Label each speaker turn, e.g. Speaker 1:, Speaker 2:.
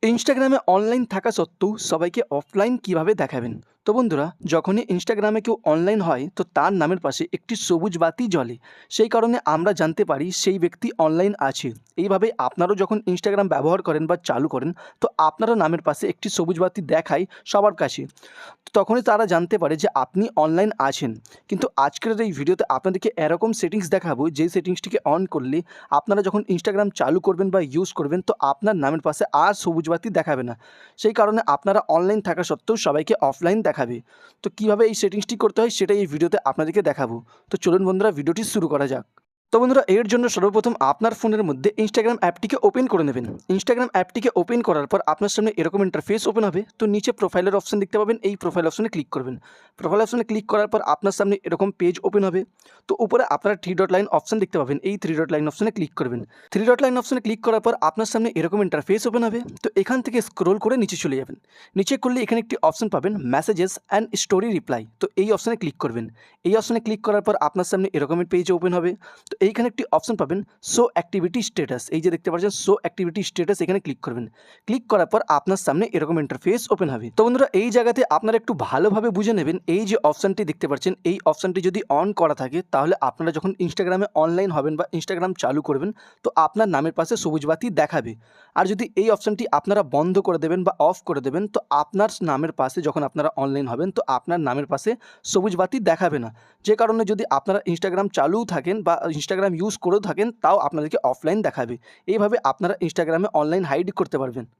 Speaker 1: ইনস্টাগ্রামে অনলাইন থাকা সত্ত্বেও সবাইকে অফলাইন কিভাবে দেখাবেন? তো বন্ধুরা, যখনই ইনস্টাগ্রামে কেউ অনলাইন হয় তো তার নামের পাশে একটি সবুজ বাতি জ্বলে। সেই কারণে আমরা জানতে পারি সেই ব্যক্তি অনলাইন আছে। এইভাবে আপনারাও যখন ইনস্টাগ্রাম ব্যবহার করেন বা চালু করেন তো আপনারও নামের পাশে একটি সবুজ বাতি দেখায় সবার কাছে। তো তখনই তারা জানতে পারে যে আপনি অনলাইন আছেন। কিন্তু আজকের এই ভিডিওতে আপনাদেরকে এরকম সেটিংস দেখাবো যেই সেটিংসটিকে অন করলে আপনারা যখন ইনস্টাগ্রাম চালু করবেন বা ইউজ করবেন তো আপনার নামের পাশে আর সবুজ বাতি দেখাবে না। সেই কারণে আপনারা অনলাইন থাকা সত্ত্বেও সবাইকে অফলাইন দেখাবে। তো কীভাবে এই সেটিংসটি করতে হয় সেটাই এই ভিডিওতে আপনাদেরকে দেখাবো। তো চলুন বন্ধুরা, ভিডিওটি শুরু করা যাক। তো বন্ধুরা, এর জন্য সর্বপ্রথম আপনার ফোনের মধ্যে ইনস্টাগ্রাম অ্যাপটিকে ওপেন করে নেবেন। ইনস্টাগ্রাম অ্যাপটিকে ওপেন করার পর আপনার সামনে এরকম ইন্টারফেস ওপেন হবে। তো নিচে প্রোফাইলের অপশন দেখতে পাবেন, এই প্রোফাইল অপশনে ক্লিক করবেন। প্রোফাইল অপশনে ক্লিক করার পর আপনার সামনে এরকম পেজ ওপেন হবে। তো উপরে আপনারা থ্রি ডট লাইন অপশন দেখতে পাবেন, এই থ্রি ডট লাইন অপশনে ক্লিক করবেন। থ্রি ডট লাইন অপশনে ক্লিক করার পর আপনার সামনে এরকম ইন্টারফেস ওপেন হবে। তো এখান থেকে স্ক্রোল করে নিচে চলে যাবেন। নিচে করলে এখানে একটি অপশন পাবেন, মেসেজেস অ্যান্ড স্টোরি রিপ্লাই। তো এই অপশনে ক্লিক করবেন। এই অপশনে ক্লিক করার পর আপনার সামনে এরকমের পেজ ওপেন হবে। তো এইখানে একটি অপশন পাবেন, শো অ্যাক্টিভিটি স্ট্যাটাস। এই যে দেখতে পাচ্ছেন শো অ্যাক্টিভিটি স্ট্যাটাস, এখানে ক্লিক করবেন। ক্লিক করার পর আপনার সামনে এরকম ইন্টারফেস ওপেন হবে। তো বন্ধুরা, এই জায়গাতে আপনারা একটু ভালোভাবে বুঝে নেবেন, এই যে অপশনটি দেখতে পাচ্ছেন এই অপশনটি যদি অন করা থাকে তাহলে আপনারা যখন ইনস্টাগ্রামে অনলাইন হবেন বা ইনস্টাগ্রাম চালু করবেন তো আপনার নামের পাশে সবুজ বাতি দেখাবে। আর যদি এই অপশনটি আপনারা বন্ধ করে দেবেন বা অফ করে দেবেন তো আপনার নামের পাশে যখন আপনারা অনলাইন হবেন তো আপনার নামের পাশে সবুজ বাতি দেখাবে না। যে কারণে যদি আপনারা ইনস্টাগ্রাম চালুও থাকেন বা ইনস্টাগ্রাম ইউজ করেও থাকেন তাও আপনাদেরকে অফলাইন দেখাবে। এইভাবে আপনারা ইনস্টাগ্রামে অনলাইন হাইড করতে পারবেন।